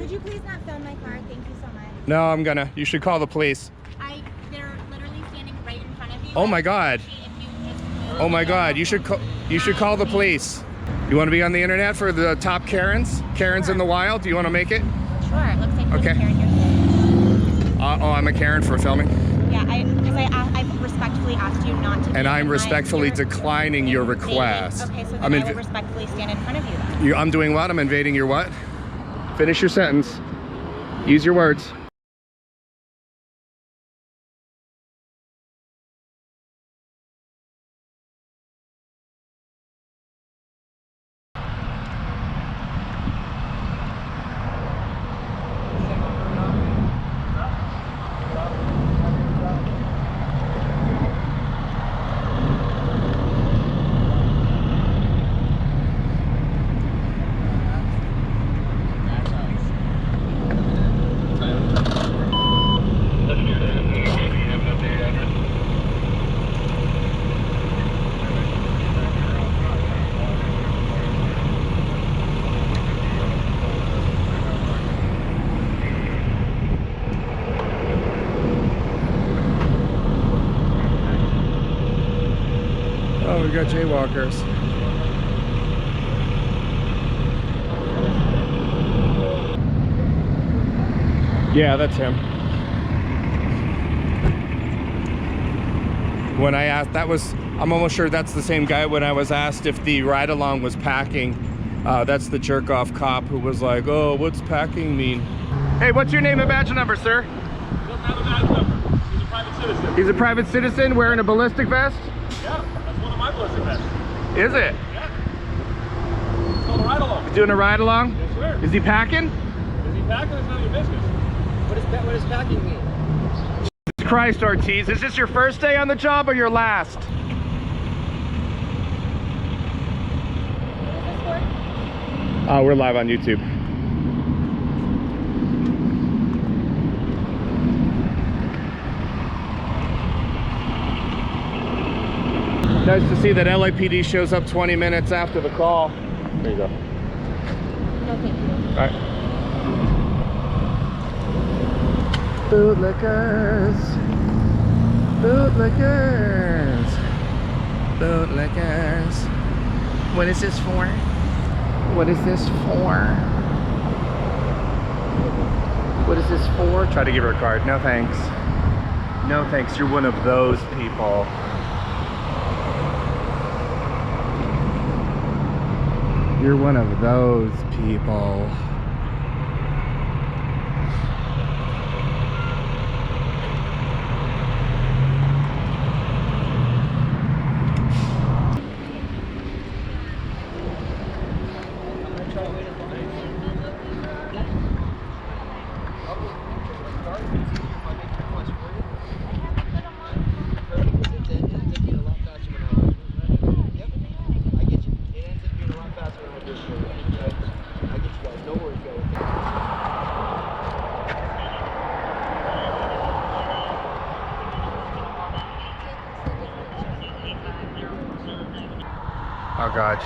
Could you please not film my car? Thank you so much. No, I'm gonna. You should call the police. They're literally standing right in front of you. Oh my God. Oh my God. You should call the police. You want to be on the internet for the top Karens? Karens in the wild? Do you want to make it? Sure. It looks like you're okay. the Karen here. Oh, I'm a Karen for filming? Yeah, because I respectfully asked you not to. And I'm respectfully declining your request. Okay, so then I will respectfully stand in front of you then. I'm doing what? I'm invading your what? Finish your sentence. Use your words. Oh, we got jaywalkers. Yeah, that's him. When I asked, I'm almost sure that's the same guy when I was asked if the ride-along was packing. That's the jerk-off cop who was like, oh, what's packing mean? Hey, what's your name and badge number, sir? He doesn't have a badge number. He's a private citizen. He's a private citizen wearing a ballistic vest? Yeah, that's one of my ballistic vests. Is it? Yeah. It's called a ride-along. He's doing a ride-along? Yes, sir. Is he packing? Is he packing? It's none of your business. What does packing mean? Jesus Christ, Ortiz, is this your first day on the job or your last? We're live on YouTube. Nice to see that LAPD shows up 20 minutes after the call. There you go. No, thank you. All right. Bootlickers. Bootlickers. Bootlickers. What is this for? What is this for? What is this for? Try to give her a card. No thanks. No thanks. You're one of those people. You're one of those people. Oh God,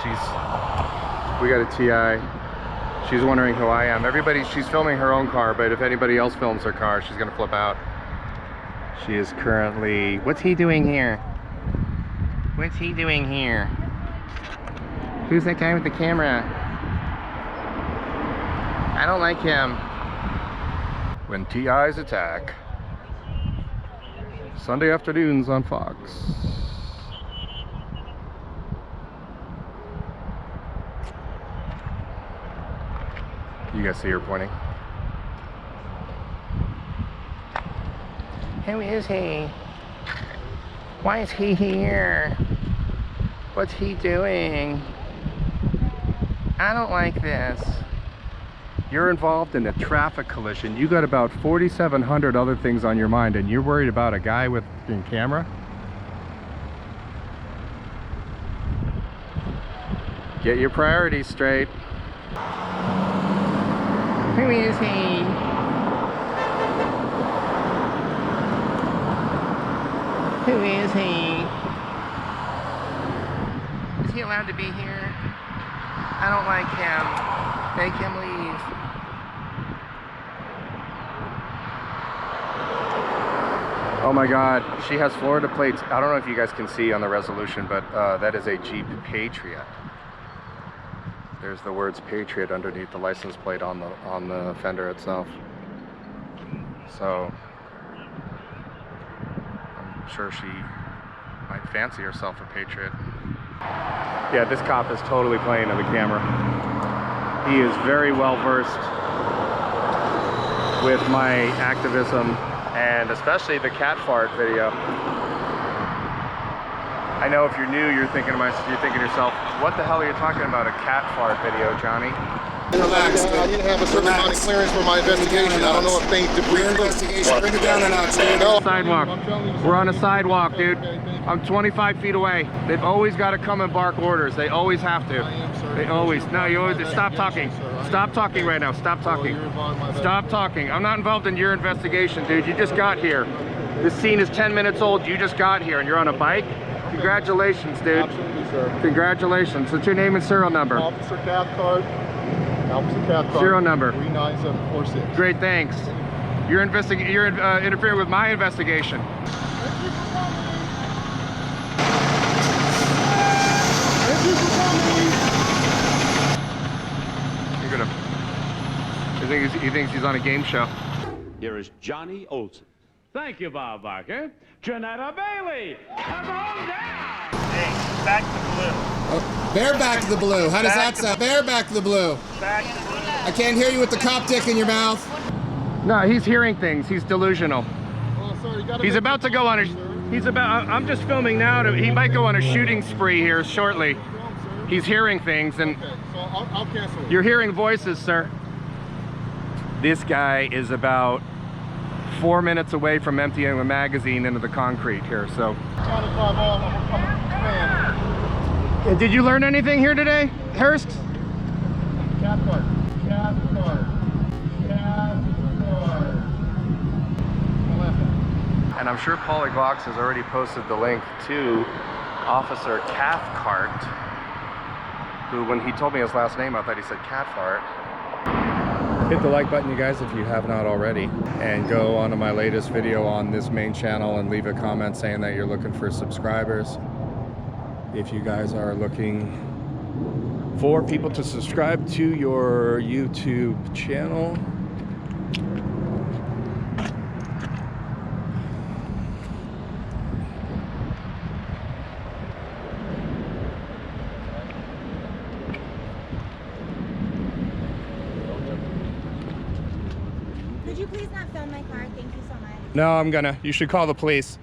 we got a TI. She's wondering who I am. She's filming her own car, but if anybody else films her car, she's gonna flip out. She is currently, what's he doing here? What's he doing here? Who's that guy with the camera? I don't like him. When TIs attack. Sunday afternoons on Fox. You guys see her pointing? Who is he? Why is he here? What's he doing? I don't like this. You're involved in a traffic collision. You got about 4,700 other things on your mind and you're worried about a guy with a camera? Get your priorities straight. Who is he? Who is he? Is he allowed to be here? I don't like him. Make him leave. Oh my God, she has Florida plates. I don't know if you guys can see on the resolution, but that is a Jeep Patriot. There's the words Patriot underneath the license plate on the fender itself. So I'm sure she might fancy herself a Patriot. Yeah, this cop is totally playing to the camera. He is very well versed with my activism, and especially the cat fart video. I know if you're new, you're thinking to yourself, what the hell are you talking about, a cat fart video, Johnny? Relax. I didn't have a certain amount of clearance for my investigation. I don't know if things debris. Your investigation. Bring it down a notch, dude. No. Sidewalk. We're on a sidewalk, dude. I'm 25 feet away. They've always got to come and bark orders. They always have to. They always. No, you always. Stop talking. Stop talking right now. Stop talking. Stop talking. I'm not involved in your investigation, dude. You just got here. This scene is 10 minutes old. You just got here and you're on a bike? Congratulations, dude. Absolutely, sir. Congratulations. What's your name and serial number? Officer Cathcart. Officer Cathcart. Serial number. 39746. Great, thanks. You're interfering with my investigation. You're gonna. He thinks he's on a game show. Here is Johnny Olson. Thank you, Bob Barker. Janetta Bailey, come on down. Hey, back to blue. Oh, bear back to the blue. How does that sound? Bear back to the blue. Back to blue. I can't hear you with the cop dick in your mouth. No, he's hearing things. He's delusional. Oh, sorry, you gotta He's make about to it go on a. sir. He's about. I'm just filming now. He might go on a shooting spree here shortly. He's hearing things, and Okay, so I'll cancel it. you're hearing voices, sir. This guy is about 4 minutes away from emptying a magazine into the concrete here. So. Channel 5 off. I'm a fan. Did you learn anything here today, Hurst? Cathcart. Cathcart. Cathcart. And I'm sure Polyglox has already posted the link to Officer Cathcart, who, when he told me his last name, I thought he said Catfart. Hit the like button, you guys, if you have not already, and go on to my latest video on this main channel and leave a comment saying that you're looking for subscribers. If you guys are looking for people to subscribe to your YouTube channel, Could you please not film my car? Thank you so much. no, I'm gonna. You should call the police.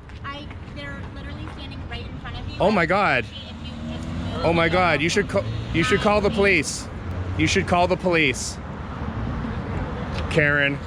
They're literally standing right in front of you. Oh my God. Oh my God, you should call the police. You should call the police. Karen.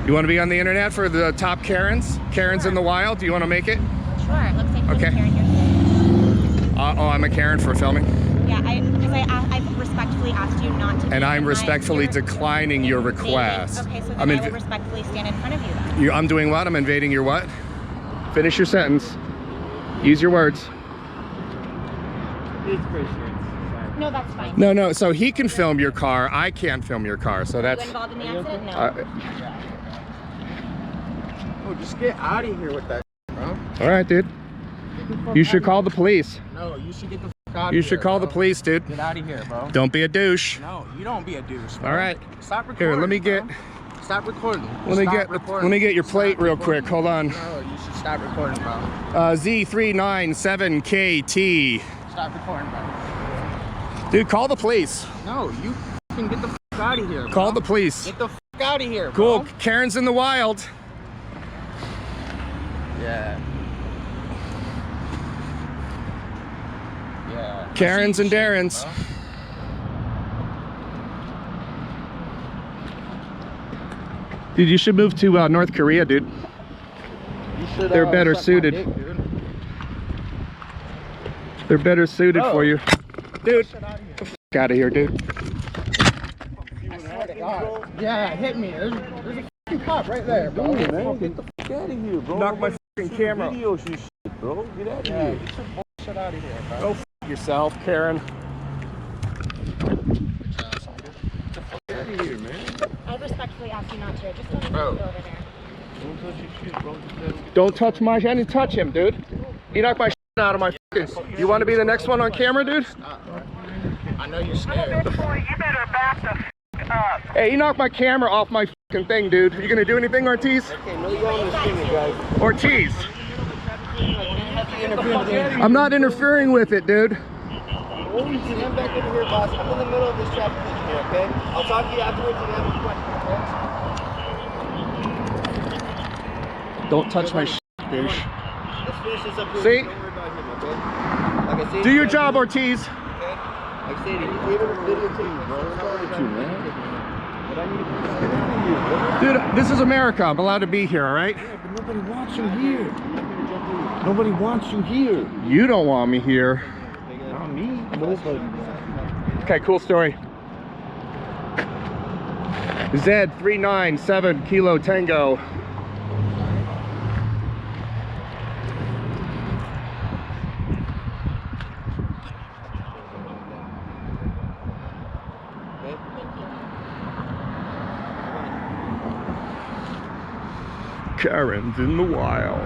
You want to be on the internet for the top Karens? Karens in the wild? Do you want to make it? Sure, it looks like Okay. Karen here. Oh, I'm a Karen for filming. Yeah, because I respectfully asked you not to. And I'm respectfully declining your request. Okay, so then I'm I will respectfully stand in front of you then. I'm doing what? I'm invading your what? Finish your sentence. Use your words. No, that's fine. No, so he can film your car. I can't film your car, so Were that's... you involved in the accident? No. Oh, just get out of here with that, bro. All right, dude. You should call the police. No, you should get the fuck out of here. You should call the police, dude. Get out of here, bro. Don't be a douche. No, you don't be a douche, bro. All right. Stop recording. Here, let me get... bro. Stop recording. Let me Stop recording. let me get your plate Stop real recording. quick. Hold on. No, you should stop recording, bro. Z397KT. Stop recording, bro. Dude, call the police. No, you fucking get the fuck out of here, bro. Call the police. Get the fuck out of here, Cool. bro. Karen's in the wild. Yeah. Yeah. Karen's and Shit, Darren's. bro. Dude, you should move to North Korea, dude. You should, They're better suck my suited. dick, dude. They're better suited for you. Dude, Get out of here. get the f out of here, dude. I swear to God. Yeah, hit me. There's a fucking cop right there, bro. Man, get the fuck out of here, bro. Knock my fucking camera. Videos and shit, bro. Get out of Yeah, here. get your bullshit out of here, bro. Go f yourself, Karen. Get out of here, man. I respectfully ask you not to. Just don't even Bro. go over there. Don't touch my... I didn't touch him, dude. He knocked my out of my fucking... You want to be the next one on camera, dude? I know you're scared. Hey, he knocked my camera off my fucking thing, dude. You gonna do anything, Ortiz? Ortiz. I'm not interfering with it, dude. Stand back over here, boss. I'm in the middle of this traffic collision here, okay? I'll talk to you afterwards if you have any questions, okay? Don't touch my douche. Let's finish this up here. See? Don't worry about him, okay? Like I said, Do your job, Ortiz. Okay? Like I said, he's able to videotape, bro. Dude, this is America. I'm allowed to be here, all right? Yeah, but nobody wants you here. Nobody wants you here. You don't want me here. Not me. Nobody. Okay, cool story. Z397 Kilo Tango. Karen's in the wild.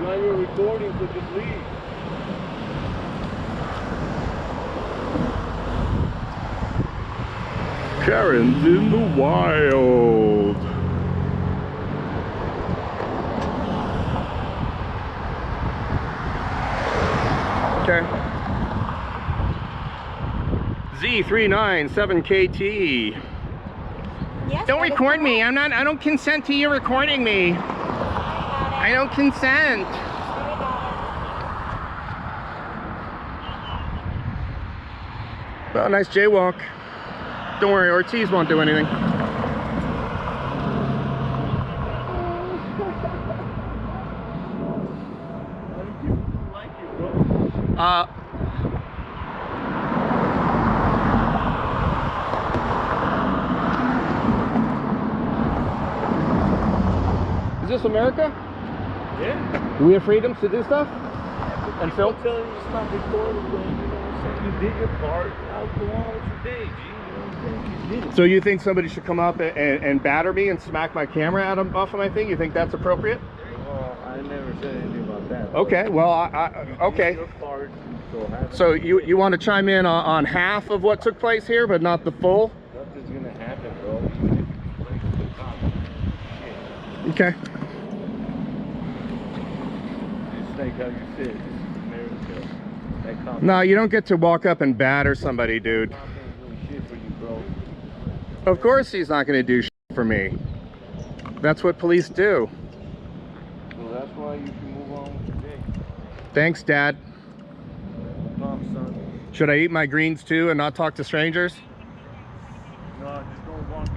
Now you're recording, so just leave. Karen's in the wild. Okay. Z397KT. Yes, Don't that is record me. correct. I don't consent to you recording me. I don't consent. Well, nice jaywalk. Don't worry, Ortiz won't do anything. Is this America? Yeah. Do we have freedoms to do stuff? And film? I'm telling you to stop recording, man. You know what I'm saying? You did your part. Now go on with your day, G. You know what I'm saying? You did it. So you think somebody should come up and batter me and smack my camera out off of my thing? You think that's appropriate? Well, I never said anything about that. Okay, well, okay. Your part, So you want to chime in on half of what took place here, but not the full? Nothing's gonna happen, bro. Okay. It's like how you said, this is America. That cop No, you don't get to walk up and batter somebody, dude. ain't doing shit for you, bro. Of course he's not going to do shit for me. That's what police do. Well, that's why you can move on with your day. Thanks, Dad. Mom, son. Should I eat my greens too and not talk to strangers? No, just don't walk in.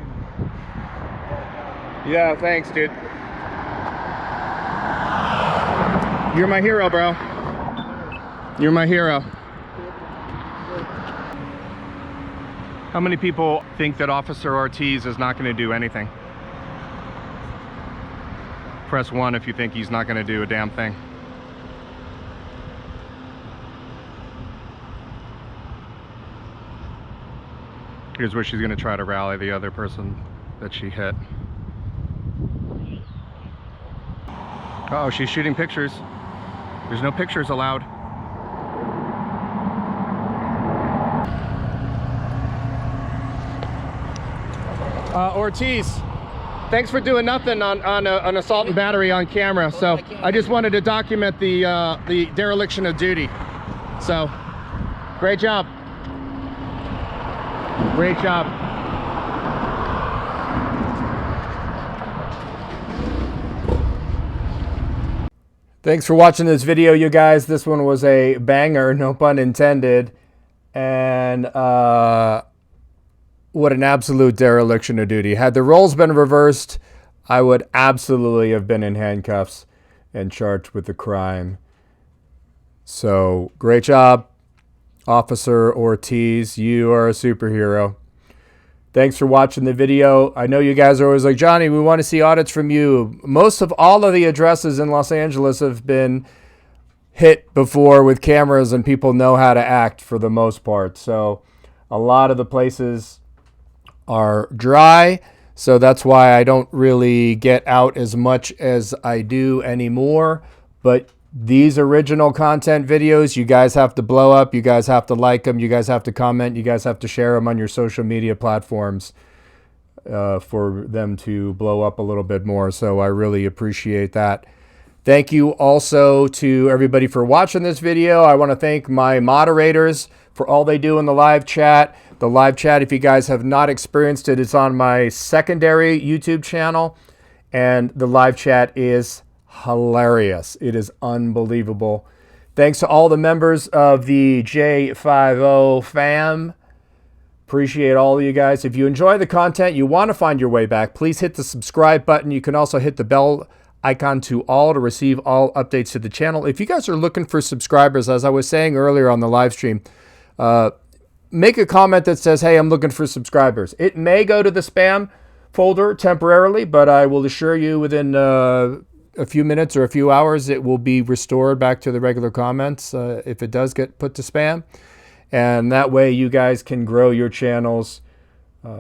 Yeah, thanks, dude. You're my hero, bro. You're my hero. How many people think that Officer Ortiz is not going to do anything? Press 1 if you think he's not going to do a damn thing. Here's where she's going to try to rally the other person that she hit. Oh, she's shooting pictures. There's no pictures allowed. Ortiz, thanks for doing nothing on an assault and battery on camera. So I just wanted to document the dereliction of duty. So, great job. Great job. Thanks for watching this video, you guys. This one was a banger, no pun intended. And what an absolute dereliction of duty. Had the roles been reversed, I would absolutely have been in handcuffs and charged with the crime. So, great job. Officer Ortiz, you are a superhero. Thanks for watching the video. I know you guys are always like, Johnny, we want to see audits from you. Most of all of the addresses in Los Angeles have been hit before with cameras, and people know how to act for the most part. So a lot of the places are dry. So that's why I don't really get out as much as I do anymore. But these original content videos, you guys have to blow up. You guys have to like them. You guys have to comment. You guys have to share them on your social media platforms for them to blow up a little bit more. So I really appreciate that. Thank you also to everybody for watching this video. I want to thank my moderators for all they do in the live chat. The live chat, if you guys have not experienced it, it's on my secondary YouTube channel. And the live chat is hilarious. It is unbelievable. Thanks to all the members of the J50 fam. Appreciate all of you guys. If you enjoy the content, you want to find your way back, please hit the subscribe button. You can also hit the bell icon to receive all updates to the channel. If you guys are looking for subscribers, as I was saying earlier on the live stream, make a comment that says, hey, I'm looking for subscribers. It may go to the spam folder temporarily, but I will assure you within a few minutes or a few hours, it will be restored back to the regular comments if it does get put to spam. And that way you guys can grow your channels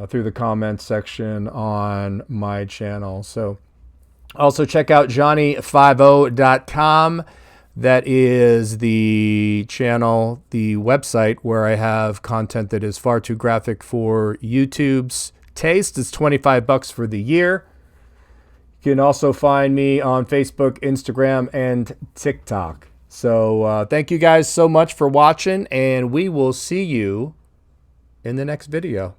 through the comments section on my channel. So also check out johnny50.com. That is the channel, the website where I have content that is far too graphic for YouTube's taste. It's $25 for the year. You can also find me on Facebook, Instagram, and TikTok. So thank you guys so much for watching, and we will see you in the next video.